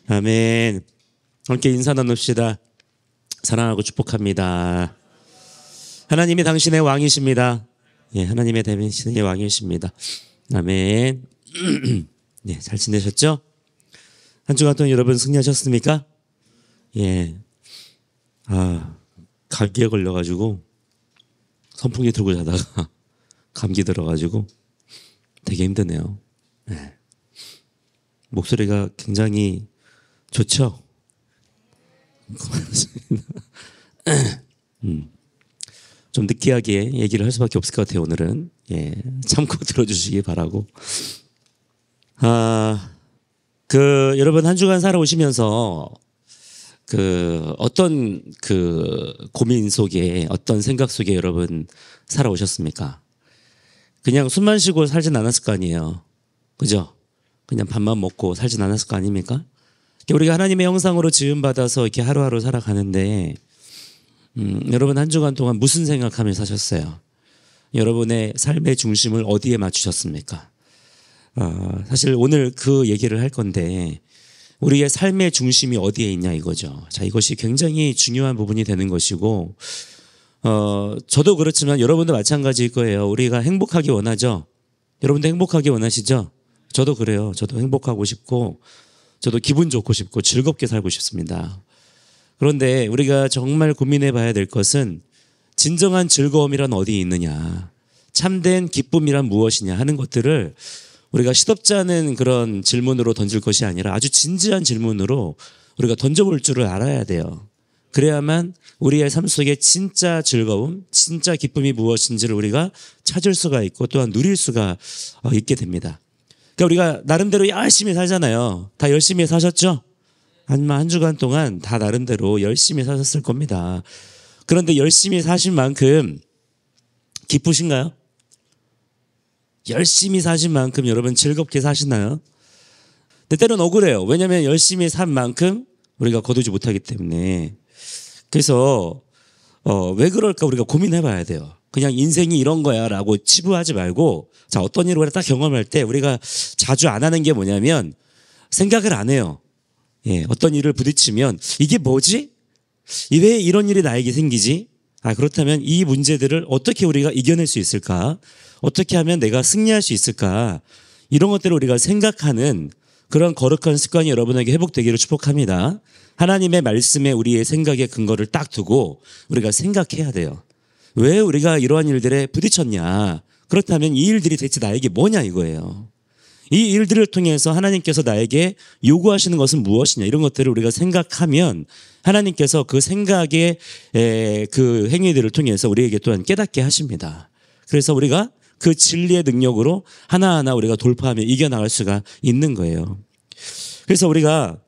아멘. 함께 인사 나눕시다. 사랑하고 축복합니다. 하나님이 당신의 왕이십니다. 예, 하나님의 당신의 왕이십니다. 아멘. 네, 잘 지내셨죠? 한 주간 동안 여러분 승리하셨습니까? 예. 감기에 걸려가지고 선풍기 틀고 자다가 감기 들어가지고 되게 힘드네요. 네. 목소리가 굉장히 좋죠? 좀 느끼하게 얘기를 할 수밖에 없을 것 같아요. 오늘은 예, 참고 들어주시기 바라고. 여러분 한 주간 살아오시면서 어떤 고민 속에 어떤 생각 속에 여러분 살아오셨습니까? 그냥 숨만 쉬고 살진 않았을 거 아니에요. 그죠? 그냥 밥만 먹고 살진 않았을 거 아닙니까? 우리가 하나님의 형상으로 지음받아서 이렇게 하루하루 살아가는데 여러분 한 주간 동안 무슨 생각하며 사셨어요? 여러분의 삶의 중심을 어디에 맞추셨습니까? 사실 오늘 그 얘기를 할 건데 우리의 삶의 중심이 어디에 있냐 이거죠. 자, 이것이 굉장히 중요한 부분이 되는 것이고 저도 그렇지만 여러분도 마찬가지일 거예요. 우리가 행복하기 원하죠. 여러분도 행복하기 원하시죠? 저도 그래요. 저도 행복하고 싶고 저도 기분 좋고 싶고 즐겁게 살고 싶습니다. 그런데 우리가 정말 고민해 봐야 될 것은 진정한 즐거움이란 어디에 있느냐, 참된 기쁨이란 무엇이냐 하는 것들을 우리가 시덥지 않은 그런 질문으로 던질 것이 아니라 아주 진지한 질문으로 우리가 던져볼 줄을 알아야 돼요. 그래야만 우리의 삶 속에 진짜 즐거움, 진짜 기쁨이 무엇인지를 우리가 찾을 수가 있고 또한 누릴 수가 있게 됩니다. 그러니까 우리가 나름대로 열심히 살잖아요. 다 열심히 사셨죠? 아니면 한 주간 동안 다 나름대로 열심히 사셨을 겁니다. 그런데 열심히 사신 만큼 기쁘신가요? 열심히 사신 만큼 여러분 즐겁게 사시나요? 근데 때로는 억울해요. 왜냐하면 열심히 산 만큼 우리가 거두지 못하기 때문에. 그래서 왜 그럴까 우리가 고민해 봐야 돼요. 그냥 인생이 이런 거야 라고 치부하지 말고, 자, 어떤 일을 딱 경험할 때 우리가 자주 안 하는 게 뭐냐면 생각을 안 해요. 예, 어떤 일을 부딪히면 이게 뭐지? 왜 이런 일이 나에게 생기지? 그렇다면 이 문제들을 어떻게 우리가 이겨낼 수 있을까? 어떻게 하면 내가 승리할 수 있을까? 이런 것들을 우리가 생각하는 그런 거룩한 습관이 여러분에게 회복되기를 축복합니다. 하나님의 말씀에 우리의 생각의 근거를 딱 두고 우리가 생각해야 돼요. 왜 우리가 이러한 일들에 부딪혔냐? 그렇다면 이 일들이 대체 나에게 뭐냐 이거예요. 이 일들을 통해서 하나님께서 나에게 요구하시는 것은 무엇이냐, 이런 것들을 우리가 생각하면 하나님께서 그 생각의 그 행위들을 통해서 우리에게 또한 깨닫게 하십니다. 그래서 우리가 그 진리의 능력으로 하나하나 우리가 돌파하며 이겨나갈 수가 있는 거예요. 그래서 우리가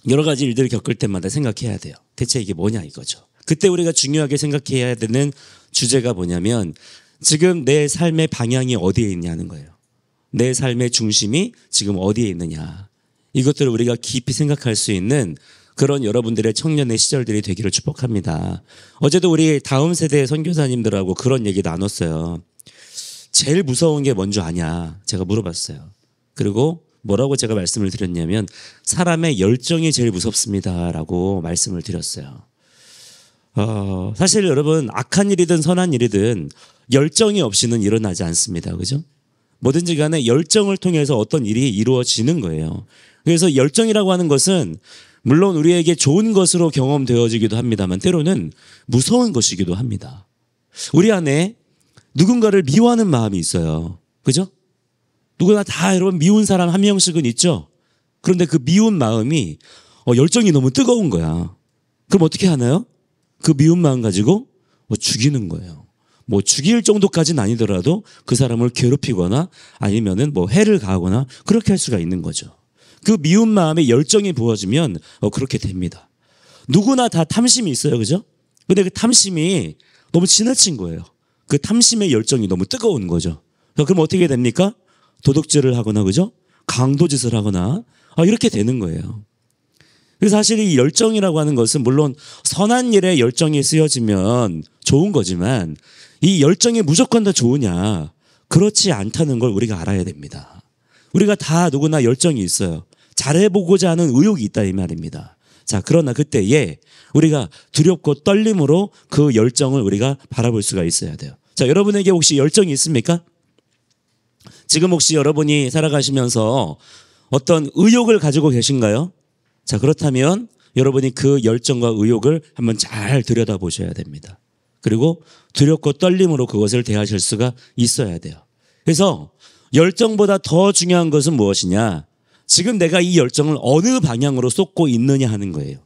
여러 가지 일들을 겪을 때마다 생각해야 돼요. 대체 이게 뭐냐 이거죠. 그때 우리가 중요하게 생각해야 되는 주제가 뭐냐면 지금 내 삶의 방향이 어디에 있냐는 거예요. 내 삶의 중심이 지금 어디에 있느냐. 이것들을 우리가 깊이 생각할 수 있는 그런 여러분들의 청년의 시절들이 되기를 축복합니다. 어제도 우리 다음 세대의 선교사님들하고 그런 얘기 나눴어요. 제일 무서운 게 뭔 줄 아냐 제가 물어봤어요. 그리고 뭐라고 제가 말씀을 드렸냐면 사람의 열정이 제일 무섭습니다라고 말씀을 드렸어요. 사실 여러분 악한 일이든 선한 일이든 열정이 없이는 일어나지 않습니다. 그죠? 뭐든지 간에 열정을 통해서 어떤 일이 이루어지는 거예요. 그래서 열정이라고 하는 것은 물론 우리에게 좋은 것으로 경험되어지기도 합니다만 때로는 무서운 것이기도 합니다. 우리 안에 누군가를 미워하는 마음이 있어요. 그죠? 누구나 다 여러분 미운 사람 한 명씩은 있죠? 그런데 그 미운 마음이 열정이 너무 뜨거운 거야. 그럼 어떻게 하나요? 그 미운 마음 가지고 죽이는 거예요. 죽일 정도까지는 아니더라도 그 사람을 괴롭히거나 아니면은 해를 가하거나 그렇게 할 수가 있는 거죠. 그 미운 마음에 열정이 부어지면 그렇게 됩니다. 누구나 다 탐심이 있어요. 그죠? 근데 그 탐심이 너무 지나친 거예요. 그 탐심의 열정이 너무 뜨거운 거죠. 그럼 어떻게 됩니까? 도둑질을 하거나, 그죠? 강도짓을 하거나, 이렇게 되는 거예요. 그래서 사실 이 열정이라고 하는 것은 물론 선한 일에 열정이 쓰여지면 좋은 거지만 이 열정이 무조건 다 좋으냐? 그렇지 않다는 걸 우리가 알아야 됩니다. 우리가 다 누구나 열정이 있어요. 잘해보고자 하는 의욕이 있다 이 말입니다. 자, 그러나 그때에 우리가 두렵고 떨림으로 그 열정을 우리가 바라볼 수가 있어야 돼요. 자, 여러분에게 혹시 열정이 있습니까? 지금 혹시 여러분이 살아가시면서 어떤 의욕을 가지고 계신가요? 자, 그렇다면 여러분이 그 열정과 의욕을 한번 잘 들여다보셔야 됩니다. 그리고 두렵고 떨림으로 그것을 대하실 수가 있어야 돼요. 그래서 열정보다 더 중요한 것은 무엇이냐? 지금 내가 이 열정을 어느 방향으로 쏟고 있느냐 하는 거예요.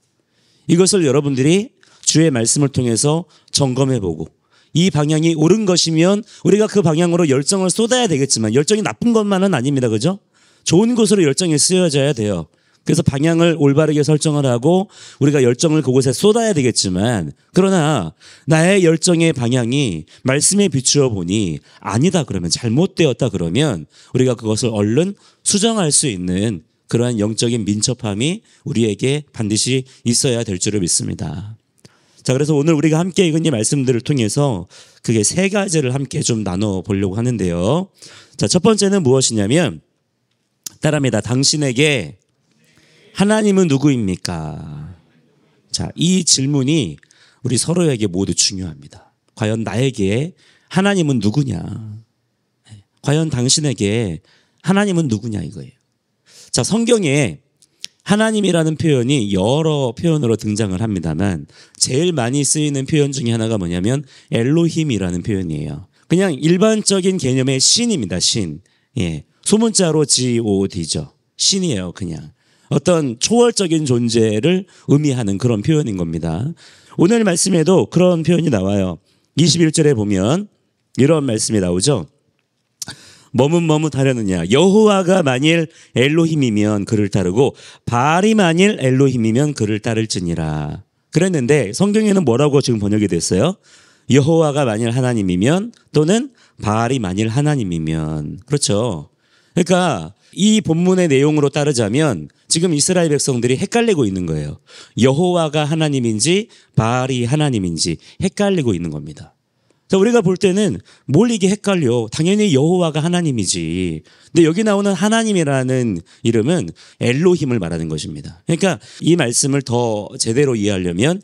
이것을 여러분들이 주의 말씀을 통해서 점검해보고 이 방향이 옳은 것이면 우리가 그 방향으로 열정을 쏟아야 되겠지만 열정이 나쁜 것만은 아닙니다. 그죠? 좋은 곳으로 열정이 쓰여져야 돼요. 그래서 방향을 올바르게 설정을 하고 우리가 열정을 그곳에 쏟아야 되겠지만 그러나 나의 열정의 방향이 말씀에 비추어 보니 아니다 그러면 잘못되었다 그러면 우리가 그것을 얼른 수정할 수 있는 그러한 영적인 민첩함이 우리에게 반드시 있어야 될 줄을 믿습니다. 자, 그래서 오늘 우리가 함께 읽은 이 말씀들을 통해서 그게 세 가지를 함께 좀 나눠 보려고 하는데요. 자, 첫 번째는 무엇이냐면 따라합니다. 당신에게 하나님은 누구입니까? 자, 이 질문이 우리 서로에게 모두 중요합니다. 과연 나에게 하나님은 누구냐? 과연 당신에게 하나님은 누구냐 이거예요. 자, 성경에 하나님이라는 표현이 여러 표현으로 등장을 합니다만 제일 많이 쓰이는 표현 중에 하나가 뭐냐면 엘로힘이라는 표현이에요. 그냥 일반적인 개념의 신입니다. 신. 예. 소문자로 God죠. 신이에요. 그냥. 어떤 초월적인 존재를 의미하는 그런 표현인 겁니다. 오늘 말씀에도 그런 표현이 나와요. 21절에 보면 이런 말씀이 나오죠. 머뭇머뭇하려느냐 여호와가 만일 엘로힘이면 그를 따르고 바알이 만일 엘로힘이면 그를 따를지니라. 그랬는데 성경에는 뭐라고 지금 번역이 됐어요? 여호와가 만일 하나님이면 또는 바알이 만일 하나님이면. 그렇죠. 그러니까 이 본문의 내용으로 따르자면 지금 이스라엘 백성들이 헷갈리고 있는 거예요. 여호와가 하나님인지 바알이 하나님인지 헷갈리고 있는 겁니다. 자, 우리가 볼 때는 뭘 이게 헷갈려. 당연히 여호와가 하나님이지. 근데 여기 나오는 하나님이라는 이름은 엘로힘을 말하는 것입니다. 그러니까 이 말씀을 더 제대로 이해하려면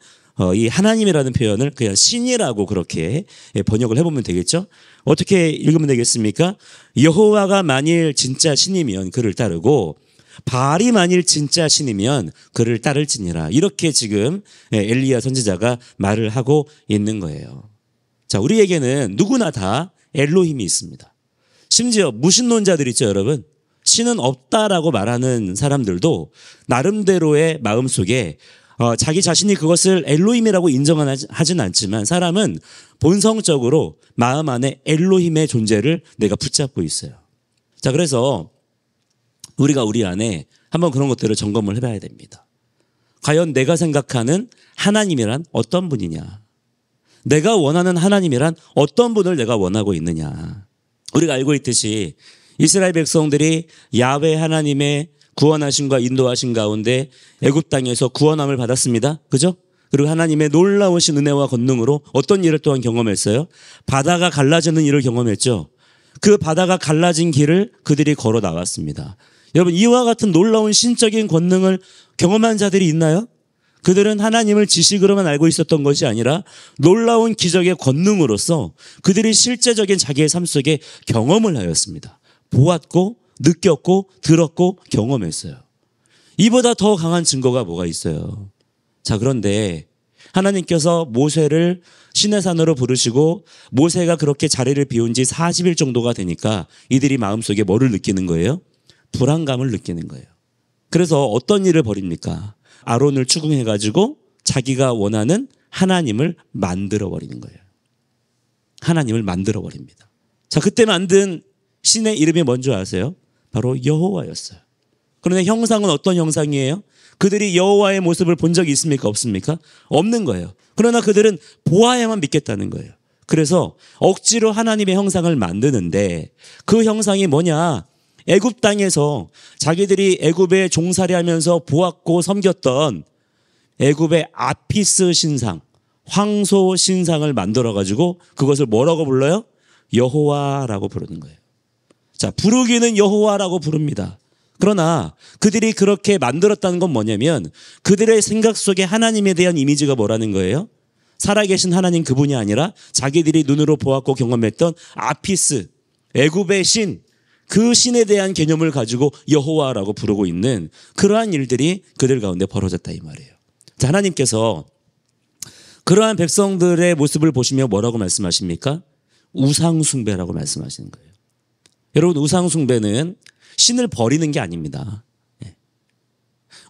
이 하나님이라는 표현을 그냥 신이라고 그렇게 번역을 해보면 되겠죠. 어떻게 읽으면 되겠습니까? 여호와가 만일 진짜 신이면 그를 따르고 바알이 만일 진짜 신이면 그를 따를지니라. 이렇게 지금 엘리야 선지자가 말을 하고 있는 거예요. 자, 우리에게는 누구나 다 엘로힘이 있습니다. 심지어 무신론자들 있죠, 여러분. 신은 없다라고 말하는 사람들도 나름대로의 마음속에 자기 자신이 그것을 엘로힘이라고 인정하진 않지만 사람은 본성적으로 마음 안에 엘로힘의 존재를 내가 붙잡고 있어요. 자, 그래서 우리가 우리 안에 한번 그런 것들을 점검을 해봐야 됩니다. 과연 내가 생각하는 하나님이란 어떤 분이냐? 내가 원하는 하나님이란 어떤 분을 내가 원하고 있느냐? 우리가 알고 있듯이 이스라엘 백성들이 야훼 하나님의 구원하심과 인도하심 가운데 애굽 땅에서 구원함을 받았습니다. 그죠? 그리고 하나님의 놀라우신 은혜와 권능으로 어떤 일을 또한 경험했어요? 바다가 갈라지는 일을 경험했죠. 그 바다가 갈라진 길을 그들이 걸어 나왔습니다. 여러분, 이와 같은 놀라운 신적인 권능을 경험한 자들이 있나요? 그들은 하나님을 지식으로만 알고 있었던 것이 아니라 놀라운 기적의 권능으로서 그들이 실제적인 자기의 삶 속에 경험을 하였습니다. 보았고 느꼈고 들었고 경험했어요. 이보다 더 강한 증거가 뭐가 있어요? 자, 그런데 하나님께서 모세를 시내산으로 부르시고 모세가 그렇게 자리를 비운 지 40일 정도가 되니까 이들이 마음속에 뭐를 느끼는 거예요? 불안감을 느끼는 거예요. 그래서 어떤 일을 벌입니까? 아론을 추궁해가지고 자기가 원하는 하나님을 만들어버리는 거예요. 하나님을 만들어버립니다. 자, 그때 만든 신의 이름이 뭔지 아세요? 바로 여호와였어요. 그런데 형상은 어떤 형상이에요? 그들이 여호와의 모습을 본 적이 있습니까? 없습니까? 없는 거예요. 그러나 그들은 보아야만 믿겠다는 거예요. 그래서 억지로 하나님의 형상을 만드는데 그 형상이 뭐냐? 애굽 땅에서 자기들이 애굽에 종살이하면서 보았고 섬겼던 애굽의 아피스 신상, 황소 신상을 만들어가지고 그것을 뭐라고 불러요? 여호와라고 부르는 거예요. 자, 부르기는 여호와라고 부릅니다. 그러나 그들이 그렇게 만들었다는 건 뭐냐면 그들의 생각 속에 하나님에 대한 이미지가 뭐라는 거예요? 살아계신 하나님 그분이 아니라 자기들이 눈으로 보았고 경험했던 아피스, 애굽의 신, 그 신에 대한 개념을 가지고 여호와라고 부르고 있는 그러한 일들이 그들 가운데 벌어졌다 이 말이에요. 자, 하나님께서 그러한 백성들의 모습을 보시며 뭐라고 말씀하십니까? 우상숭배라고 말씀하시는 거예요. 여러분, 우상숭배는 신을 버리는 게 아닙니다.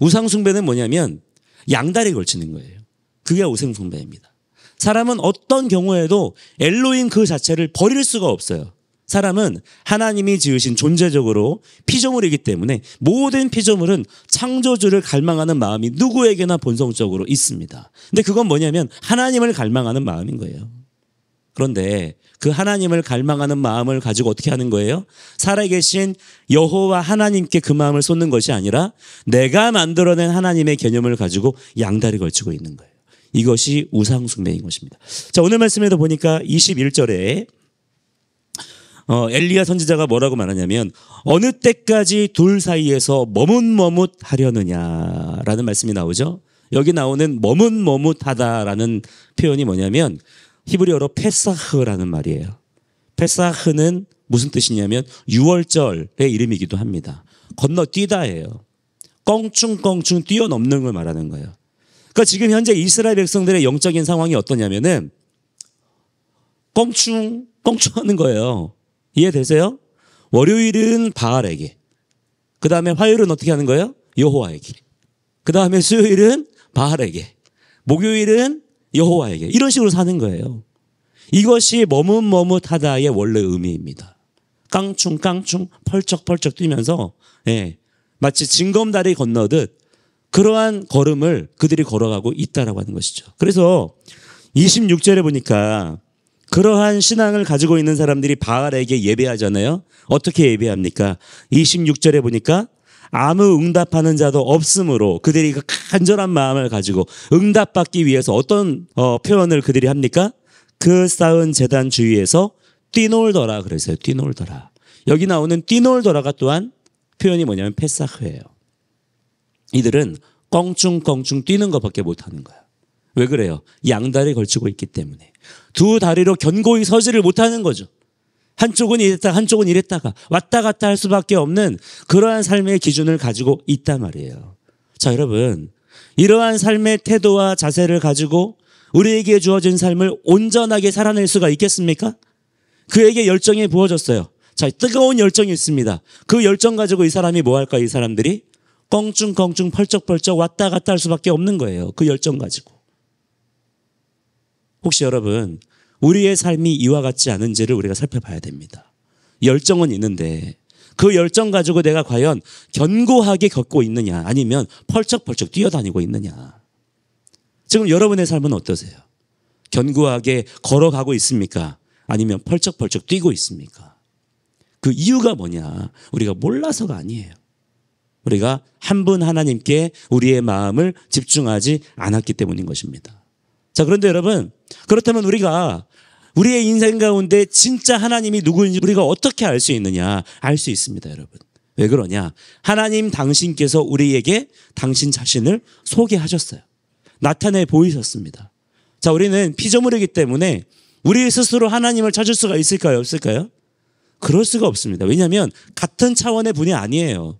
우상숭배는 뭐냐면 양다리 걸치는 거예요. 그게 우상숭배입니다. 사람은 어떤 경우에도 엘로힘 그 자체를 버릴 수가 없어요. 사람은 하나님이 지으신 존재적으로 피조물이기 때문에 모든 피조물은 창조주를 갈망하는 마음이 누구에게나 본성적으로 있습니다. 근데 그건 뭐냐면 하나님을 갈망하는 마음인 거예요. 그런데 그 하나님을 갈망하는 마음을 가지고 어떻게 하는 거예요? 살아계신 여호와 하나님께 그 마음을 쏟는 것이 아니라 내가 만들어낸 하나님의 개념을 가지고 양다리 걸치고 있는 거예요. 이것이 우상숭배인 것입니다. 자, 오늘 말씀에도 보니까 21절에 엘리야 선지자가 뭐라고 말하냐면 어느 때까지 둘 사이에서 머뭇머뭇하려느냐라는 말씀이 나오죠. 여기 나오는 머뭇머뭇하다라는 표현이 뭐냐면 히브리어로 페사흐라는 말이에요. 페사흐는 무슨 뜻이냐면 6월절의 이름이기도 합니다. 건너뛰다예요. 껑충껑충 뛰어넘는 걸 말하는 거예요. 그러니까 지금 현재 이스라엘 백성들의 영적인 상황이 어떠냐면은 껑충하는 거예요. 이해되세요? 월요일은 바알에게, 그 다음에 화요일은 어떻게 하는 거예요? 여호와에게, 그 다음에 수요일은 바알에게, 목요일은 여호와에게, 이런 식으로 사는 거예요. 이것이 머뭇머뭇하다의 원래 의미입니다. 깡충깡충 펄쩍펄쩍 뛰면서 마치 징검다리 건너듯 그러한 걸음을 그들이 걸어가고 있다라고 하는 것이죠. 그래서 26절에 보니까 그러한 신앙을 가지고 있는 사람들이 바알에게 예배하잖아요. 어떻게 예배합니까? 26절에 보니까 아무 응답하는 자도 없으므로 그들이 그 간절한 마음을 가지고 응답받기 위해서 어떤 표현을 그들이 합니까? 그 쌓은 제단 주위에서 뛰놀더라 그랬어요. 뛰놀더라. 여기 나오는 뛰놀더라가 또한 표현이 뭐냐면 페사흐예요. 이들은 껑충껑충 뛰는 것밖에 못하는 거야. 왜 그래요? 양다리 걸치고 있기 때문에. 두 다리로 견고히 서지를 못하는 거죠. 한쪽은 이랬다가 한쪽은 이랬다가 왔다 갔다 할 수밖에 없는 그러한 삶의 기준을 가지고 있단 말이에요. 자, 여러분, 이러한 삶의 태도와 자세를 가지고 우리에게 주어진 삶을 온전하게 살아낼 수가 있겠습니까? 그에게 열정이 부어졌어요. 자, 뜨거운 열정이 있습니다. 그 열정 가지고 이 사람이 뭐 할까? 이 사람들이 껑충껑충 펄쩍펄쩍 왔다 갔다 할 수밖에 없는 거예요. 그 열정 가지고. 혹시 여러분, 우리의 삶이 이와 같지 않은지를 우리가 살펴봐야 됩니다. 열정은 있는데 그 열정 가지고 내가 과연 견고하게 걷고 있느냐, 아니면 펄쩍펄쩍 뛰어다니고 있느냐. 지금 여러분의 삶은 어떠세요? 견고하게 걸어가고 있습니까? 아니면 펄쩍펄쩍 뛰고 있습니까? 그 이유가 뭐냐? 우리가 몰라서가 아니에요. 우리가 한 분 하나님께 우리의 마음을 집중하지 않았기 때문인 것입니다. 자, 그런데 여러분, 그렇다면 우리가 우리의 인생 가운데 진짜 하나님이 누구인지 우리가 어떻게 알 수 있느냐? 알 수 있습니다, 여러분. 왜 그러냐? 하나님 당신께서 우리에게 당신 자신을 소개하셨어요. 나타내 보이셨습니다. 자, 우리는 피조물이기 때문에 우리 스스로 하나님을 찾을 수가 있을까요? 없을까요? 그럴 수가 없습니다. 왜냐하면 같은 차원의 분이 아니에요.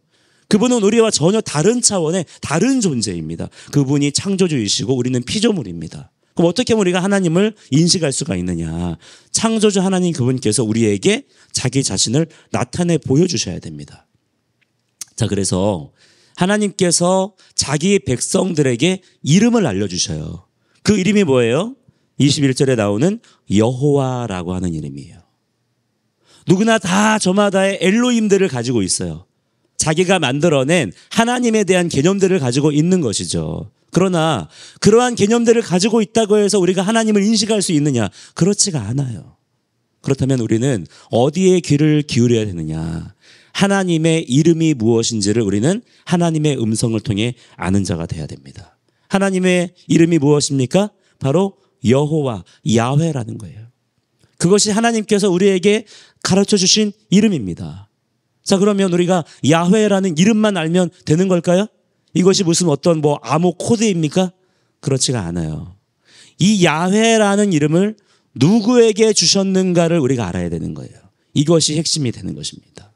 그분은 우리와 전혀 다른 차원의 다른 존재입니다. 그분이 창조주이시고 우리는 피조물입니다. 그럼 어떻게 하면 우리가 하나님을 인식할 수가 있느냐? 창조주 하나님 그분께서 우리에게 자기 자신을 나타내 보여주셔야 됩니다. 자, 그래서 하나님께서 자기 백성들에게 이름을 알려주셔요. 그 이름이 뭐예요? 21절에 나오는 여호와라고 하는 이름이에요. 누구나 다 저마다의 엘로힘들을 가지고 있어요. 자기가 만들어낸 하나님에 대한 개념들을 가지고 있는 것이죠. 그러나 그러한 개념들을 가지고 있다고 해서 우리가 하나님을 인식할 수 있느냐? 그렇지가 않아요. 그렇다면 우리는 어디에 귀를 기울여야 되느냐? 하나님의 이름이 무엇인지를 우리는 하나님의 음성을 통해 아는 자가 돼야 됩니다. 하나님의 이름이 무엇입니까? 바로 여호와, 야훼라는 거예요. 그것이 하나님께서 우리에게 가르쳐 주신 이름입니다. 자, 그러면 우리가 야훼라는 이름만 알면 되는 걸까요? 이것이 무슨 어떤 암호 코드입니까? 그렇지가 않아요. 이 야훼라는 이름을 누구에게 주셨는가를 우리가 알아야 되는 거예요. 이것이 핵심이 되는 것입니다.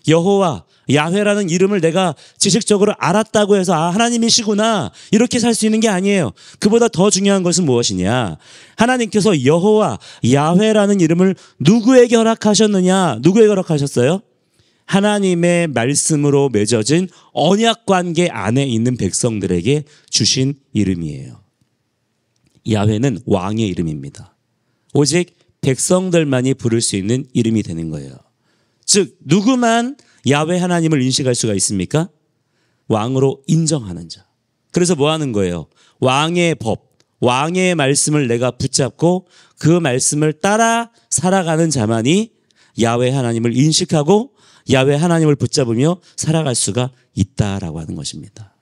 여호와, 야훼라는 이름을 내가 지식적으로 알았다고 해서 하나님이시구나 이렇게 살 수 있는 게 아니에요. 그보다 더 중요한 것은 무엇이냐? 하나님께서 여호와, 야훼라는 이름을 누구에게 허락하셨느냐? 누구에게 허락하셨어요? 하나님의 말씀으로 맺어진 언약 관계 안에 있는 백성들에게 주신 이름이에요. 야훼는 왕의 이름입니다. 오직 백성들만이 부를 수 있는 이름이 되는 거예요. 즉 누구만 야훼 하나님을 인식할 수가 있습니까? 왕으로 인정하는 자. 그래서 뭐 하는 거예요? 왕의 법, 왕의 말씀을 내가 붙잡고 그 말씀을 따라 살아가는 자만이 야훼 하나님을 인식하고 야훼 하나님을 붙잡으며 살아갈 수가 있다라고 하는 것입니다.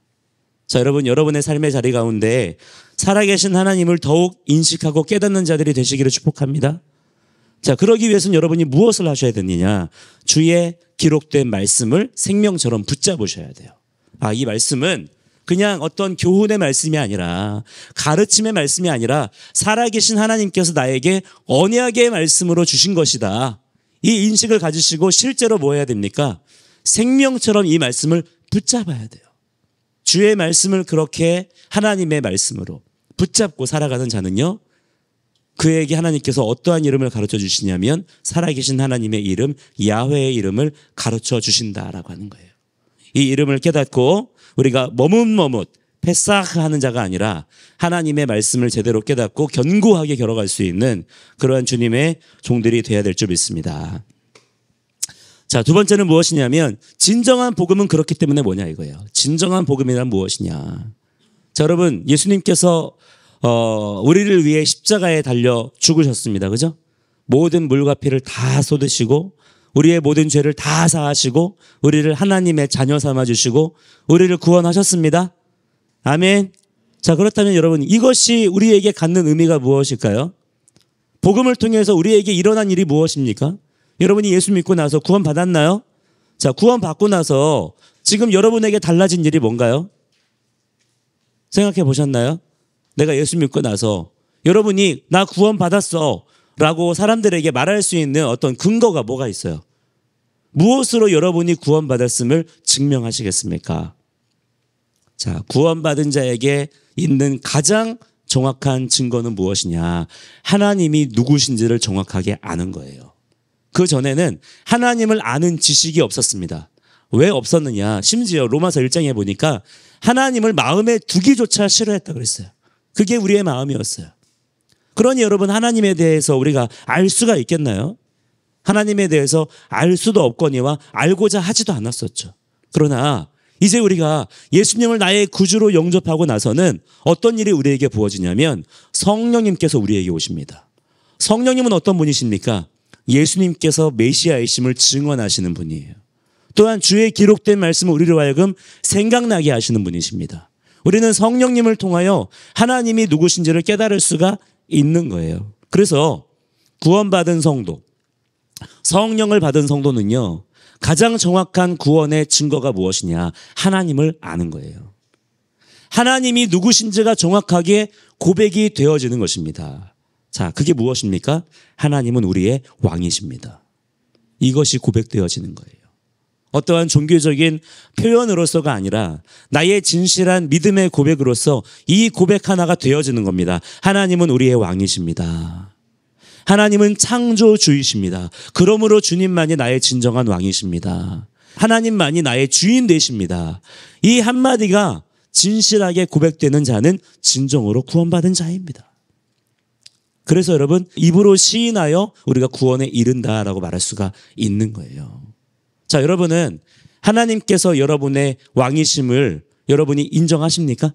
자, 여러분, 여러분의 삶의 자리 가운데 살아계신 하나님을 더욱 인식하고 깨닫는 자들이 되시기를 축복합니다. 자, 그러기 위해서는 여러분이 무엇을 하셔야 되느냐? 주의 기록된 말씀을 생명처럼 붙잡으셔야 돼요. 이 말씀은 그냥 어떤 교훈의 말씀이 아니라, 가르침의 말씀이 아니라 살아계신 하나님께서 나에게 언약의 말씀으로 주신 것이다. 이 인식을 가지시고 실제로 뭐 해야 됩니까? 생명처럼 이 말씀을 붙잡아야 돼요. 주의 말씀을 그렇게 하나님의 말씀으로 붙잡고 살아가는 자는요, 그에게 하나님께서 어떠한 이름을 가르쳐 주시냐면 살아계신 하나님의 이름, 야훼의 이름을 가르쳐 주신다라고 하는 거예요. 이 이름을 깨닫고 우리가 머뭇머뭇 패싹하는 자가 아니라 하나님의 말씀을 제대로 깨닫고 견고하게 걸어갈 수 있는 그러한 주님의 종들이 되어야 될 줄 믿습니다. 자, 두 번째는 무엇이냐면 진정한 복음은 그렇기 때문에 뭐냐 이거예요. 진정한 복음이란 무엇이냐. 자, 여러분, 예수님께서 우리를 위해 십자가에 달려 죽으셨습니다. 그죠? 모든 물과 피를 다 쏟으시고 우리의 모든 죄를 다 사하시고 우리를 하나님의 자녀 삼아 주시고 우리를 구원하셨습니다. 아멘. 자, 그렇다면 여러분, 이것이 우리에게 갖는 의미가 무엇일까요? 복음을 통해서 우리에게 일어난 일이 무엇입니까? 여러분이 예수 믿고 나서 구원 받았나요? 자, 구원 받고 나서 지금 여러분에게 달라진 일이 뭔가요? 생각해 보셨나요? 내가 예수 믿고 나서 여러분이 나 구원 받았어 라고 사람들에게 말할 수 있는 어떤 근거가 뭐가 있어요? 무엇으로 여러분이 구원 받았음을 증명하시겠습니까? 자, 구원받은 자에게 있는 가장 정확한 증거는 무엇이냐? 하나님이 누구신지를 정확하게 아는 거예요. 그 전에는 하나님을 아는 지식이 없었습니다. 왜 없었느냐? 심지어 로마서 1장에 보니까 하나님을 마음에 두기조차 싫어했다 그랬어요. 그게 우리의 마음이었어요. 그러니 여러분, 하나님에 대해서 우리가 알 수가 있겠나요? 하나님에 대해서 알 수도 없거니와 알고자 하지도 않았었죠. 그러나 이제 우리가 예수님을 나의 구주로 영접하고 나서는 어떤 일이 우리에게 부어지냐면 성령님께서 우리에게 오십니다. 성령님은 어떤 분이십니까? 예수님께서 메시아이심을 증언하시는 분이에요. 또한 주의 기록된 말씀을 우리로 하여금 생각나게 하시는 분이십니다. 우리는 성령님을 통하여 하나님이 누구신지를 깨달을 수가 있는 거예요. 그래서 구원받은 성도, 성령을 받은 성도는요, 가장 정확한 구원의 증거가 무엇이냐? 하나님을 아는 거예요. 하나님이 누구신지가 정확하게 고백이 되어지는 것입니다. 자, 그게 무엇입니까? 하나님은 우리의 왕이십니다. 이것이 고백되어지는 거예요. 어떠한 종교적인 표현으로서가 아니라 나의 진실한 믿음의 고백으로서 이 고백 하나가 되어지는 겁니다. 하나님은 우리의 왕이십니다. 하나님은 창조주이십니다. 그러므로 주님만이 나의 진정한 왕이십니다. 하나님만이 나의 주인 되십니다. 이 한마디가 진실하게 고백되는 자는 진정으로 구원받은 자입니다. 그래서 여러분, 입으로 시인하여 우리가 구원에 이른다라고 말할 수가 있는 거예요. 자, 여러분은 하나님께서 여러분의 왕이심을 여러분이 인정하십니까?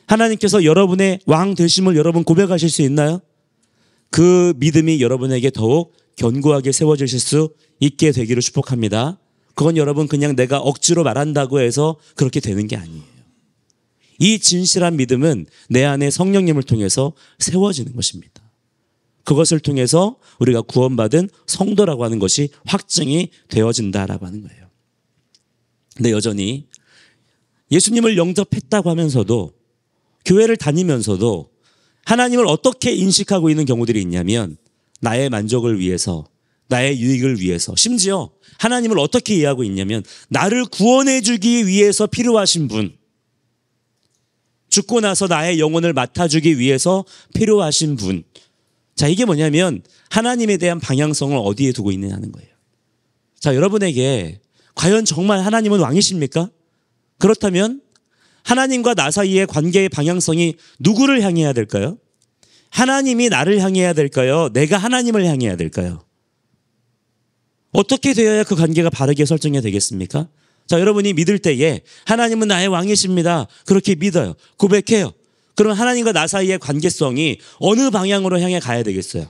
하나님께서 여러분의 왕 되심을 여러분 고백하실 수 있나요? 그 믿음이 여러분에게 더욱 견고하게 세워지실 수 있게 되기를 축복합니다. 그건 여러분 그냥 내가 억지로 말한다고 해서 그렇게 되는 게 아니에요. 이 진실한 믿음은 내 안에 성령님을 통해서 세워지는 것입니다. 그것을 통해서 우리가 구원받은 성도라고 하는 것이 확증이 되어진다라고 하는 거예요. 근데 여전히 예수님을 영접했다고 하면서도 교회를 다니면서도 하나님을 어떻게 인식하고 있는 경우들이 있냐면 나의 만족을 위해서, 나의 유익을 위해서, 심지어 하나님을 어떻게 이해하고 있냐면 나를 구원해 주기 위해서 필요하신 분, 죽고 나서 나의 영혼을 맡아주기 위해서 필요하신 분. 자, 이게 뭐냐면 하나님에 대한 방향성을 어디에 두고 있느냐는 거예요. 자, 여러분에게 과연 정말 하나님은 왕이십니까? 그렇다면 하나님과 나 사이의 관계의 방향성이 누구를 향해야 될까요? 하나님이 나를 향해야 될까요? 내가 하나님을 향해야 될까요? 어떻게 되어야 그 관계가 바르게 설정이 되겠습니까? 자, 여러분이 믿을 때에 하나님은 나의 왕이십니다. 그렇게 믿어요. 고백해요. 그럼 하나님과 나 사이의 관계성이 어느 방향으로 향해 가야 되겠어요?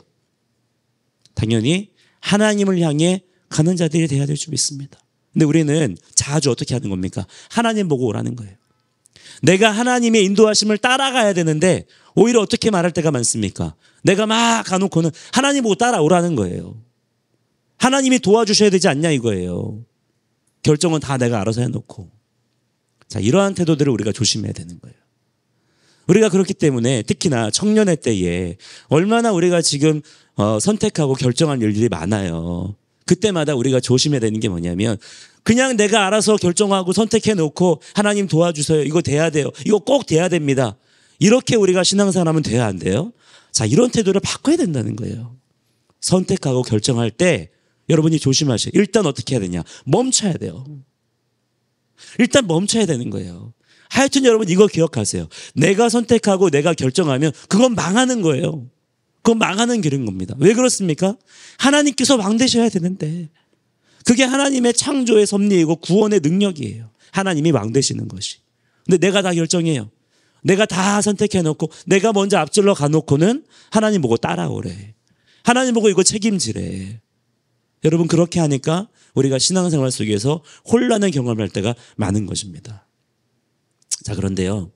당연히 하나님을 향해 가는 자들이 돼야 될 줄 믿습니다. 근데 우리는 자주 어떻게 하는 겁니까? 하나님 보고 오라는 거예요. 내가 하나님의 인도하심을 따라가야 되는데 오히려 어떻게 말할 때가 많습니까? 내가 막 가놓고는 하나님 보고 따라오라는 거예요. 하나님이 도와주셔야 되지 않냐 이거예요. 결정은 다 내가 알아서 해놓고. 자, 이러한 태도들을 우리가 조심해야 되는 거예요. 우리가 그렇기 때문에 특히나 청년의 때에 얼마나 우리가 지금 선택하고 결정한 일들이 많아요. 그때마다 우리가 조심해야 되는 게 뭐냐면 그냥 내가 알아서 결정하고 선택해놓고 하나님 도와주세요. 이거 돼야 돼요. 이거 꼭 돼야 됩니다. 이렇게 우리가 신앙생활하면 돼야 안 돼요? 자, 이런 태도를 바꿔야 된다는 거예요. 선택하고 결정할 때 여러분이 조심하셔요. 일단 어떻게 해야 되냐? 멈춰야 돼요. 일단 멈춰야 되는 거예요. 하여튼 여러분 이거 기억하세요. 내가 선택하고 내가 결정하면 그건 망하는 거예요. 그건 망하는 길인 겁니다. 왜 그렇습니까? 하나님께서 왕 되셔야 되는데 그게 하나님의 창조의 섭리이고 구원의 능력이에요. 하나님이 왕 되시는 것이. 근데 내가 다 결정해요. 내가 다 선택해놓고 내가 먼저 앞질러 가놓고는 하나님 보고 따라오래. 하나님 보고 이거 책임지래. 여러분 그렇게 하니까 우리가 신앙생활 속에서 혼란을 경험할 때가 많은 것입니다. 자, 그런데요.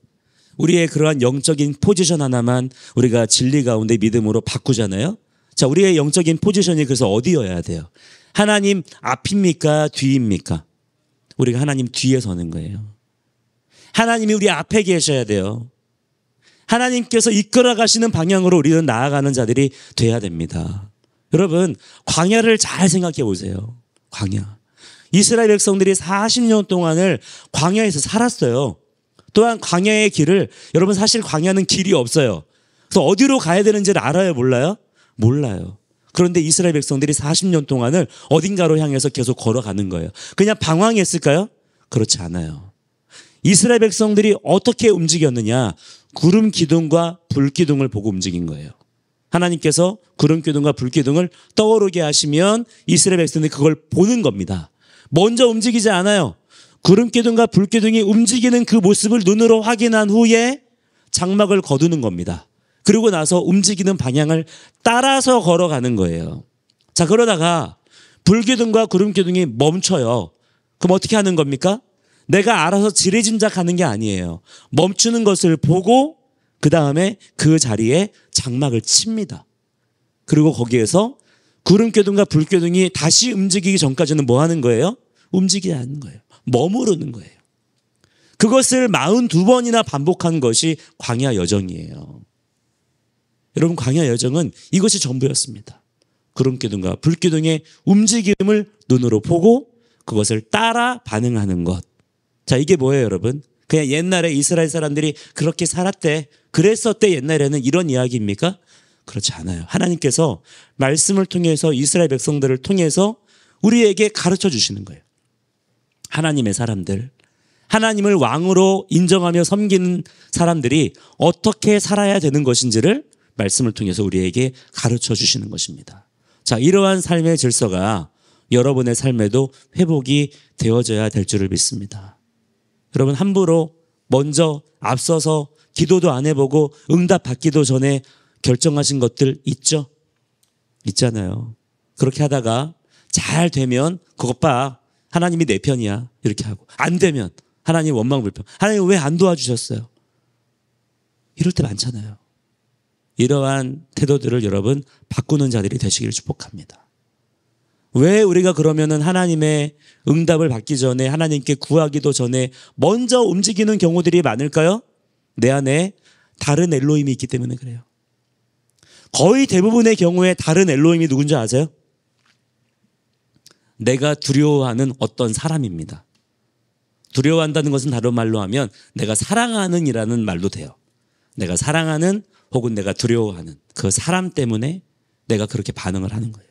우리의 그러한 영적인 포지션 하나만 우리가 진리 가운데 믿음으로 바꾸잖아요. 자, 우리의 영적인 포지션이 그래서 어디여야 돼요? 하나님 앞입니까? 뒤입니까? 우리가 하나님 뒤에 서는 거예요. 하나님이 우리 앞에 계셔야 돼요. 하나님께서 이끌어 가시는 방향으로 우리는 나아가는 자들이 돼야 됩니다. 여러분, 광야를 잘 생각해 보세요. 광야. 이스라엘 백성들이 40년 동안을 광야에서 살았어요. 또한 광야의 길을, 여러분 사실 광야는 길이 없어요. 그래서 어디로 가야 되는지를 알아요, 몰라요? 몰라요. 그런데 이스라엘 백성들이 40년 동안을 어딘가로 향해서 계속 걸어가는 거예요. 그냥 방황했을까요? 그렇지 않아요. 이스라엘 백성들이 어떻게 움직였느냐? 구름 기둥과 불 기둥을 보고 움직인 거예요. 하나님께서 구름 기둥과 불 기둥을 떠오르게 하시면 이스라엘 백성들이 그걸 보는 겁니다. 먼저 움직이지 않아요. 구름 기둥과 불 기둥이 움직이는 그 모습을 눈으로 확인한 후에 장막을 거두는 겁니다. 그리고 나서 움직이는 방향을 따라서 걸어가는 거예요. 자, 그러다가 불 기둥과 구름 기둥이 멈춰요. 그럼 어떻게 하는 겁니까? 내가 알아서 지레짐작하는 게 아니에요. 멈추는 것을 보고 그 다음에 그 자리에 장막을 칩니다. 그리고 거기에서 구름 기둥과 불 기둥이 다시 움직이기 전까지는 뭐 하는 거예요? 움직이지 않는 거예요. 머무르는 거예요. 그것을 42번이나 반복한 것이 광야 여정이에요. 여러분, 광야 여정은 이것이 전부였습니다. 구름 기둥과 불 기둥의 움직임을 눈으로 보고 그것을 따라 반응하는 것. 자, 이게 뭐예요, 여러분? 그냥 옛날에 이스라엘 사람들이 그렇게 살았대, 그랬었대 옛날에는 이런 이야기입니까? 그렇지 않아요. 하나님께서 말씀을 통해서 이스라엘 백성들을 통해서 우리에게 가르쳐 주시는 거예요. 하나님의 사람들, 하나님을 왕으로 인정하며 섬기는 사람들이 어떻게 살아야 되는 것인지를 말씀을 통해서 우리에게 가르쳐 주시는 것입니다. 자, 이러한 삶의 질서가 여러분의 삶에도 회복이 되어져야 될 줄을 믿습니다. 여러분, 함부로 먼저 앞서서 기도도 안 해보고 응답 받기도 전에 결정하신 것들 있죠? 있잖아요. 그렇게 하다가 잘 되면 그것 봐, 하나님이 내 편이야, 이렇게 하고, 안 되면 하나님 원망불평, 하나님 왜 안 도와주셨어요? 이럴 때 많잖아요. 이러한 태도들을 여러분 바꾸는 자들이 되시기를 축복합니다. 왜 우리가 그러면은 하나님의 응답을 받기 전에 하나님께 구하기도 전에 먼저 움직이는 경우들이 많을까요? 내 안에 다른 엘로힘이 있기 때문에 그래요. 거의 대부분의 경우에 다른 엘로힘이 누군지 아세요? 내가 두려워하는 어떤 사람입니다. 두려워한다는 것은 다른 말로 하면 내가 사랑하는 이라는 말도 돼요. 내가 사랑하는 혹은 내가 두려워하는 그 사람 때문에 내가 그렇게 반응을 하는 거예요.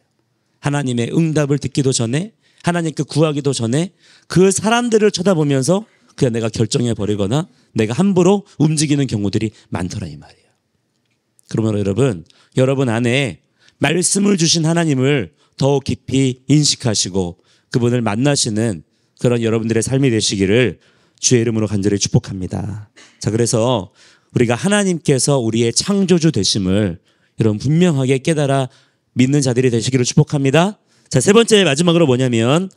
하나님의 응답을 듣기도 전에 하나님께 구하기도 전에 그 사람들을 쳐다보면서 그냥 내가 결정해버리거나 내가 함부로 움직이는 경우들이 많더라 이 말이에요. 그러면 여러분 안에 말씀을 주신 하나님을 더 깊이 인식하시고 그분을 만나시는 그런 여러분들의 삶이 되시기를 주의 이름으로 간절히 축복합니다. 자, 그래서 우리가 하나님께서 우리의 창조주 되심을 여러분 분명하게 깨달아 믿는 자들이 되시기를 축복합니다. 자, 세 번째 마지막으로 뭐냐면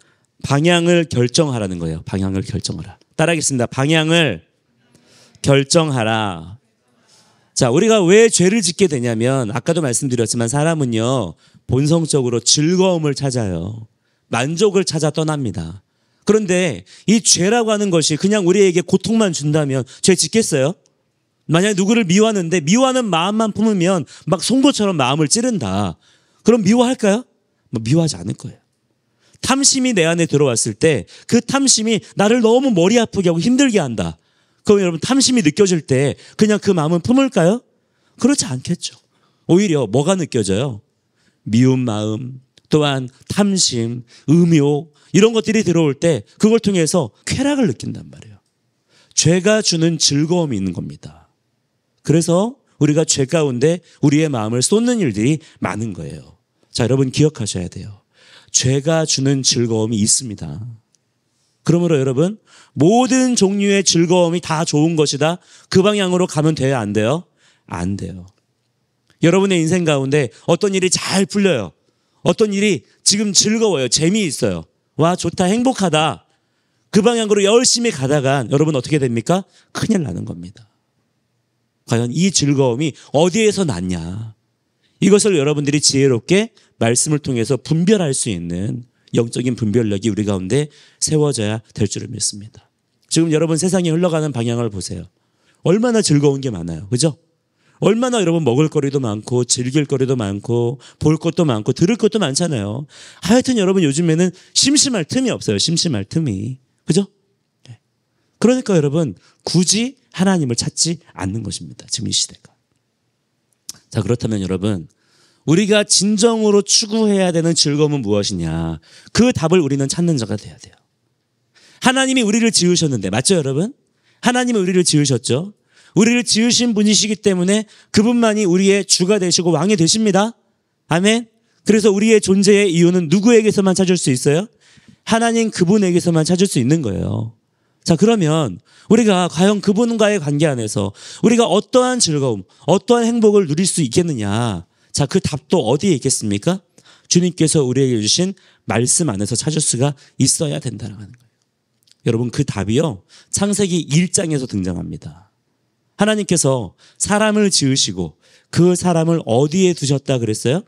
방향을 결정하라는 거예요. 방향을 결정하라. 따라하겠습니다. 방향을 결정하라. 자, 우리가 왜 죄를 짓게 되냐면 아까도 말씀드렸지만 사람은요 본성적으로 즐거움을 찾아요. 만족을 찾아 떠납니다. 그런데 이 죄라고 하는 것이 그냥 우리에게 고통만 준다면 죄 짓겠어요? 만약에 누구를 미워하는데 미워하는 마음만 품으면 막 송곳처럼 마음을 찌른다. 그럼 미워할까요? 미워하지 않을 거예요. 탐심이 내 안에 들어왔을 때 그 탐심이 나를 너무 머리 아프게 하고 힘들게 한다. 그럼 여러분 탐심이 느껴질 때 그냥 그 마음은 품을까요? 그렇지 않겠죠. 오히려 뭐가 느껴져요? 미운 마음, 또한 탐심, 음욕 이런 것들이 들어올 때 그걸 통해서 쾌락을 느낀단 말이에요. 죄가 주는 즐거움이 있는 겁니다. 그래서 우리가 죄 가운데 우리의 마음을 쏟는 일들이 많은 거예요. 자, 여러분 기억하셔야 돼요. 죄가 주는 즐거움이 있습니다. 그러므로 여러분 모든 종류의 즐거움이 다 좋은 것이다. 그 방향으로 가면 돼요? 안 돼요? 안 돼요. 여러분의 인생 가운데 어떤 일이 잘 풀려요. 어떤 일이 지금 즐거워요. 재미있어요. 와 좋다 행복하다. 그 방향으로 열심히 가다가 여러분 어떻게 됩니까? 큰일 나는 겁니다. 과연 이 즐거움이 어디에서 났냐. 이것을 여러분들이 지혜롭게 말씀을 통해서 분별할 수 있는 영적인 분별력이 우리 가운데 세워져야 될 줄을 믿습니다. 지금 여러분 세상이 흘러가는 방향을 보세요. 얼마나 즐거운 게 많아요. 그죠? 얼마나 여러분 먹을 거리도 많고 즐길 거리도 많고 볼 것도 많고 들을 것도 많잖아요. 하여튼 여러분 요즘에는 심심할 틈이 없어요. 심심할 틈이. 그죠? 그러니까 여러분 굳이 하나님을 찾지 않는 것입니다. 지금 이 시대가. 자, 그렇다면 여러분 우리가 진정으로 추구해야 되는 즐거움은 무엇이냐. 그 답을 우리는 찾는 자가 돼야 돼요. 하나님이 우리를 지으셨는데 맞죠 여러분? 하나님이 우리를 지으셨죠. 우리를 지으신 분이시기 때문에 그분만이 우리의 주가 되시고 왕이 되십니다. 아멘. 그래서 우리의 존재의 이유는 누구에게서만 찾을 수 있어요? 하나님 그분에게서만 찾을 수 있는 거예요. 자, 그러면 우리가 과연 그분과의 관계 안에서 우리가 어떠한 즐거움, 어떠한 행복을 누릴 수 있겠느냐. 자, 그 답도 어디에 있겠습니까? 주님께서 우리에게 주신 말씀 안에서 찾을 수가 있어야 된다는 거예요. 여러분 그 답이요 창세기 1장에서 등장합니다. 하나님께서 사람을 지으시고 그 사람을 어디에 두셨다 그랬어요?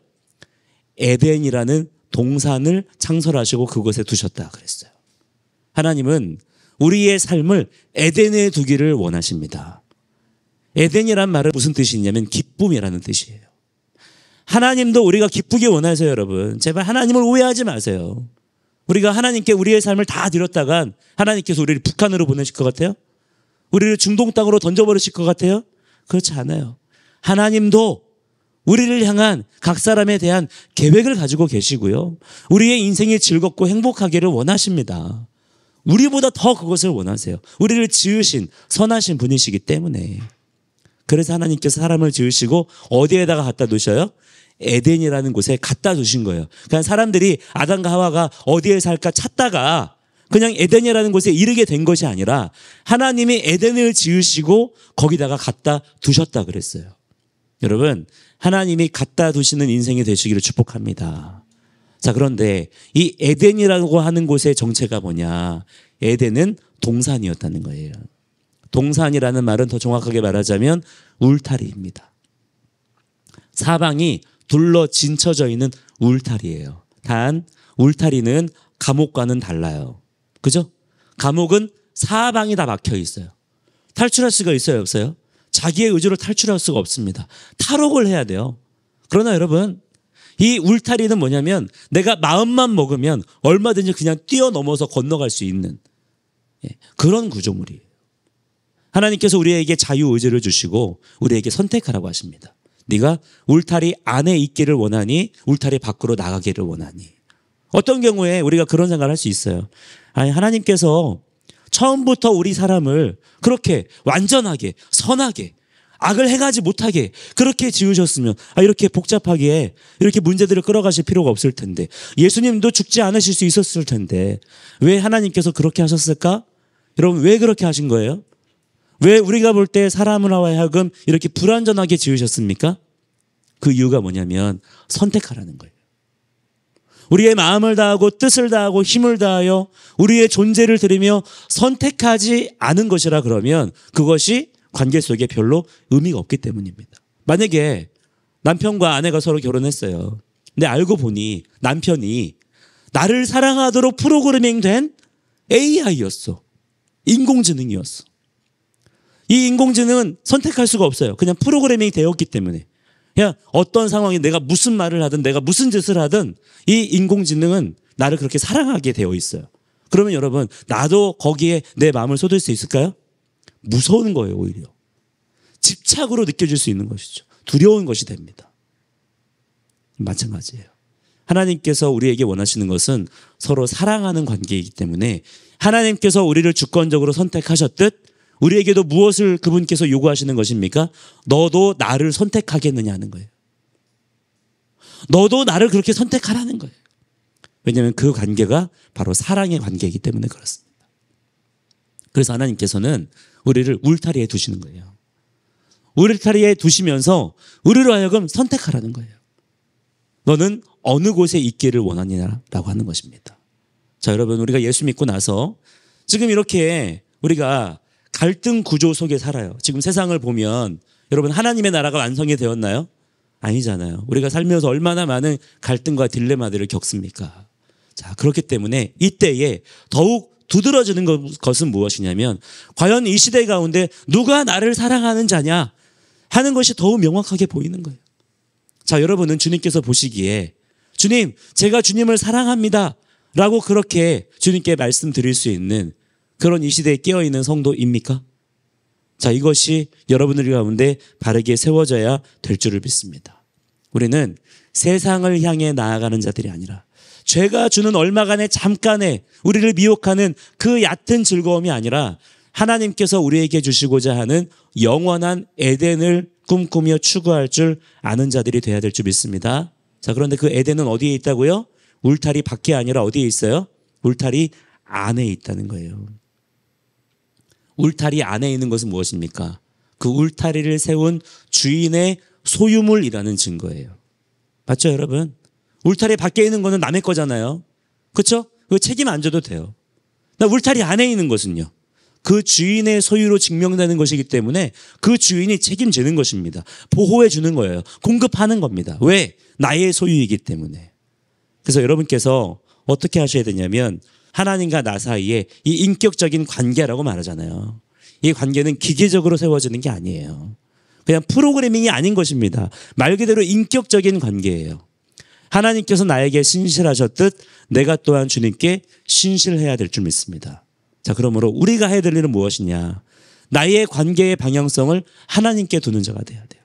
에덴이라는 동산을 창설하시고 그곳에 두셨다 그랬어요. 하나님은 우리의 삶을 에덴에 두기를 원하십니다. 에덴이란 말은 무슨 뜻이 있냐면 기쁨이라는 뜻이에요. 하나님도 우리가 기쁘게 원하세요. 여러분 제발 하나님을 오해하지 마세요. 우리가 하나님께 우리의 삶을 다 드렸다간 하나님께서 우리를 북한으로 보내실 것 같아요? 우리를 중동 땅으로 던져버리실 것 같아요? 그렇지 않아요. 하나님도 우리를 향한 각 사람에 대한 계획을 가지고 계시고요. 우리의 인생이 즐겁고 행복하기를 원하십니다. 우리보다 더 그것을 원하세요. 우리를 지으신 선하신 분이시기 때문에. 그래서 하나님께서 사람을 지으시고 어디에다가 갖다 두셔요? 에덴이라는 곳에 갖다 두신 거예요. 그냥 사람들이 아담과 하와가 어디에 살까 찾다가 그냥 에덴이라는 곳에 이르게 된 것이 아니라 하나님이 에덴을 지으시고 거기다가 갖다 두셨다 그랬어요. 여러분 하나님이 갖다 두시는 인생이 되시기를 축복합니다. 자, 그런데 이 에덴이라고 하는 곳의 정체가 뭐냐. 에덴은 동산이었다는 거예요. 동산이라는 말은 더 정확하게 말하자면 울타리입니다. 사방이 둘러 진쳐져 있는 울타리예요. 단 울타리는 감옥과는 달라요. 그죠? 감옥은 사방이 다 막혀 있어요. 탈출할 수가 있어요, 없어요? 자기의 의지로 탈출할 수가 없습니다. 탈옥을 해야 돼요. 그러나 여러분, 이 울타리는 뭐냐면 내가 마음만 먹으면 얼마든지 그냥 뛰어넘어서 건너갈 수 있는 그런 구조물이에요. 하나님께서 우리에게 자유의지를 주시고 우리에게 선택하라고 하십니다. 네가 울타리 안에 있기를 원하니 울타리 밖으로 나가기를 원하니. 어떤 경우에 우리가 그런 생각을 할 수 있어요. 아니, 하나님께서 처음부터 우리 사람을 그렇게 완전하게 선하게 악을 행하지 못하게 그렇게 지으셨으면 이렇게 복잡하게 이렇게 문제들을 끌어가실 필요가 없을 텐데, 예수님도 죽지 않으실 수 있었을 텐데 왜 하나님께서 그렇게 하셨을까? 여러분, 왜 그렇게 하신 거예요? 왜 우리가 볼 때 사람을 하여금 이렇게 불완전하게 지으셨습니까? 그 이유가 뭐냐면 선택하라는 거예요. 우리의 마음을 다하고 뜻을 다하고 힘을 다하여 우리의 존재를 드리며 선택하지 않은 것이라 그러면 그것이 관계 속에 별로 의미가 없기 때문입니다. 만약에 남편과 아내가 서로 결혼했어요. 근데 알고 보니 남편이 나를 사랑하도록 프로그래밍된 AI였어. 인공지능이었어. 이 인공지능은 선택할 수가 없어요. 그냥 프로그래밍이 되었기 때문에. 그냥 어떤 상황에 내가 무슨 말을 하든 내가 무슨 짓을 하든 이 인공지능은 나를 그렇게 사랑하게 되어 있어요. 그러면 여러분, 나도 거기에 내 마음을 쏟을 수 있을까요? 무서운 거예요, 오히려. 집착으로 느껴질 수 있는 것이죠. 두려운 것이 됩니다. 마찬가지예요. 하나님께서 우리에게 원하시는 것은 서로 사랑하는 관계이기 때문에 하나님께서 우리를 주권적으로 선택하셨듯 우리에게도 무엇을 그분께서 요구하시는 것입니까? 너도 나를 선택하겠느냐 하는 거예요. 너도 나를 그렇게 선택하라는 거예요. 왜냐하면 그 관계가 바로 사랑의 관계이기 때문에 그렇습니다. 그래서 하나님께서는 우리를 울타리에 두시는 거예요. 울타리에 두시면서 우리로 하여금 선택하라는 거예요. 너는 어느 곳에 있기를 원하느냐라고 하는 것입니다. 자, 여러분, 우리가 예수 믿고 나서 지금 이렇게 우리가 갈등 구조 속에 살아요. 지금 세상을 보면 여러분, 하나님의 나라가 완성이 되었나요? 아니잖아요. 우리가 살면서 얼마나 많은 갈등과 딜레마들을 겪습니까? 자, 그렇기 때문에 이때에 더욱 두드러지는 것은 무엇이냐면 과연 이 시대 가운데 누가 나를 사랑하는 자냐 하는 것이 더욱 명확하게 보이는 거예요. 자, 여러분은 주님께서 보시기에 주님, 제가 주님을 사랑합니다 라고 그렇게 주님께 말씀드릴 수 있는 그런 이 시대에 깨어있는 성도입니까? 자, 이것이 여러분들 가운데 바르게 세워져야 될 줄을 믿습니다. 우리는 세상을 향해 나아가는 자들이 아니라 죄가 주는 얼마간의 잠깐의 우리를 미혹하는 그 얕은 즐거움이 아니라 하나님께서 우리에게 주시고자 하는 영원한 에덴을 꿈꾸며 추구할 줄 아는 자들이 돼야 될 줄 믿습니다. 자, 그런데 그 에덴은 어디에 있다고요? 울타리 밖에 아니라 어디에 있어요? 울타리 안에 있다는 거예요. 울타리 안에 있는 것은 무엇입니까? 그 울타리를 세운 주인의 소유물이라는 증거예요. 맞죠, 여러분? 울타리 밖에 있는 거는 남의 거잖아요. 그렇죠? 그 책임 안 져도 돼요. 울타리 안에 있는 것은요, 그 주인의 소유로 증명되는 것이기 때문에 그 주인이 책임지는 것입니다. 보호해 주는 거예요. 공급하는 겁니다. 왜? 나의 소유이기 때문에. 그래서 여러분께서 어떻게 하셔야 되냐면 하나님과 나 사이에 이 인격적인 관계라고 말하잖아요. 이 관계는 기계적으로 세워지는 게 아니에요. 그냥 프로그래밍이 아닌 것입니다. 말 그대로 인격적인 관계예요. 하나님께서 나에게 신실하셨듯 내가 또한 주님께 신실해야 될 줄 믿습니다. 자, 그러므로 우리가 해야 될 일은 무엇이냐? 나의 관계의 방향성을 하나님께 두는 자가 돼야 돼요.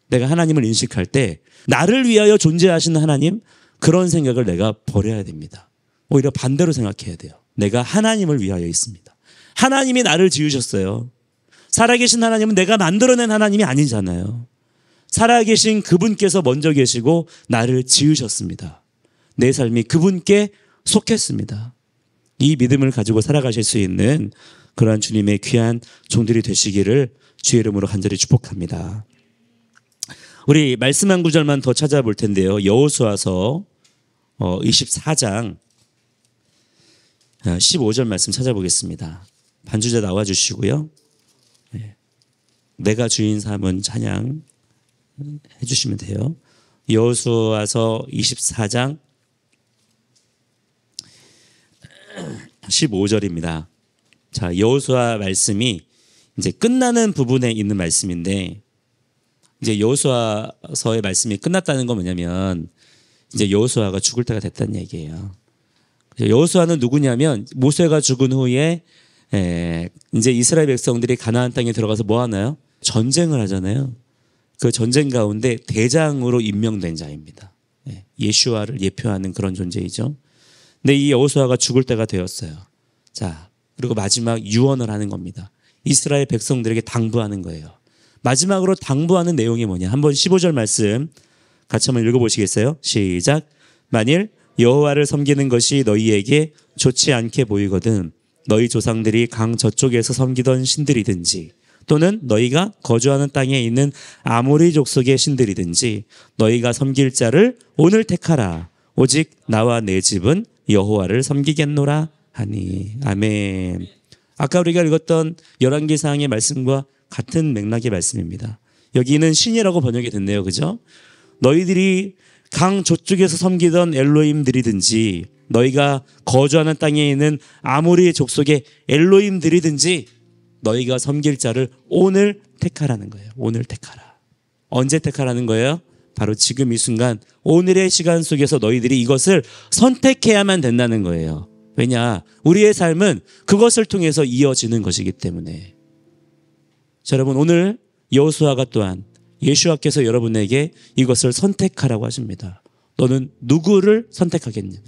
내가 하나님을 인식할 때 나를 위하여 존재하시는 하나님, 그런 생각을 내가 버려야 됩니다. 오히려 반대로 생각해야 돼요. 내가 하나님을 위하여 있습니다. 하나님이 나를 지으셨어요. 살아계신 하나님은 내가 만들어낸 하나님이 아니잖아요. 살아계신 그분께서 먼저 계시고 나를 지으셨습니다. 내 삶이 그분께 속했습니다. 이 믿음을 가지고 살아가실 수 있는 그러한 주님의 귀한 종들이 되시기를 주의 이름으로 간절히 축복합니다. 우리 말씀 한 구절만 더 찾아볼 텐데요. 여호수아서 24장 15절 말씀 찾아보겠습니다. 반주자 나와주시고요. 내가 주인 삼은 찬양 해주시면 돼요. 여호수아서 24장 15절입니다. 자, 여호수아 말씀이 이제 끝나는 부분에 있는 말씀인데, 이제 여호수아서의 말씀이 끝났다는 건 뭐냐면 이제 여호수아가 죽을 때가 됐다는 얘기예요. 여호수아는 누구냐면 모세가 죽은 후에 이제 이스라엘 백성들이 가나안 땅에 들어가서 뭐 하나요? 전쟁을 하잖아요. 그 전쟁 가운데 대장으로 임명된 자입니다. 예슈아를 예표하는 그런 존재이죠. 근데 이 여호수아가 죽을 때가 되었어요. 자, 그리고 마지막 유언을 하는 겁니다. 이스라엘 백성들에게 당부하는 거예요. 마지막으로 당부하는 내용이 뭐냐? 한번 15절 말씀 같이 한번 읽어보시겠어요? 시작. 만일 여호와를 섬기는 것이 너희에게 좋지 않게 보이거든 너희 조상들이 강 저쪽에서 섬기던 신들이든지 또는 너희가 거주하는 땅에 있는 아모리 족속의 신들이든지 너희가 섬길 자를 오늘 택하라. 오직 나와 내 집은 여호와를 섬기겠노라 하니. 아멘. 아까 우리가 읽었던 열왕기상의 말씀과 같은 맥락의 말씀입니다. 여기는 신이라고 번역이 됐네요. 그죠? 너희들이 강 저쪽에서 섬기던 엘로힘들이든지 너희가 거주하는 땅에 있는 아모리 족속의 엘로힘들이든지 너희가 섬길 자를 오늘 택하라는 거예요. 오늘 택하라. 언제 택하라는 거예요? 바로 지금 이 순간 오늘의 시간 속에서 너희들이 이것을 선택해야만 된다는 거예요. 왜냐? 우리의 삶은 그것을 통해서 이어지는 것이기 때문에. 자, 여러분 오늘 여호수아가 또한 예수와께서 여러분에게 이것을 선택하라고 하십니다. 너는 누구를 선택하겠냐?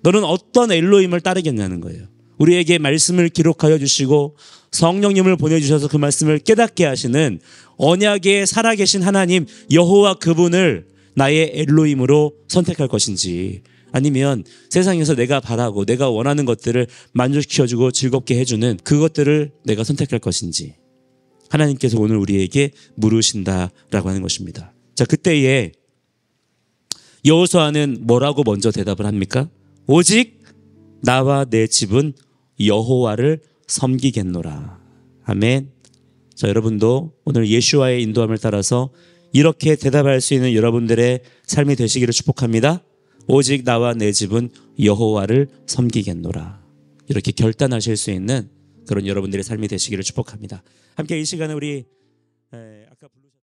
너는 어떤 엘로힘을 따르겠냐는 거예요. 우리에게 말씀을 기록하여 주시고 성령님을 보내주셔서 그 말씀을 깨닫게 하시는 언약에 살아계신 하나님 여호와 그분을 나의 엘로힘으로 선택할 것인지 아니면 세상에서 내가 바라고 내가 원하는 것들을 만족시켜주고 즐겁게 해주는 그것들을 내가 선택할 것인지 하나님께서 오늘 우리에게 물으신다라고 하는 것입니다. 자, 그때에 여호수아는 뭐라고 먼저 대답을 합니까? 오직 나와 내 집은 여호와를 섬기겠노라. 아멘. 자, 여러분도 오늘 예수와의 인도함을 따라서 이렇게 대답할 수 있는 여러분들의 삶이 되시기를 축복합니다. 오직 나와 내 집은 여호와를 섬기겠노라. 이렇게 결단하실 수 있는 그런 여러분들의 삶이 되시기를 축복합니다. 함께 이 시간에 우리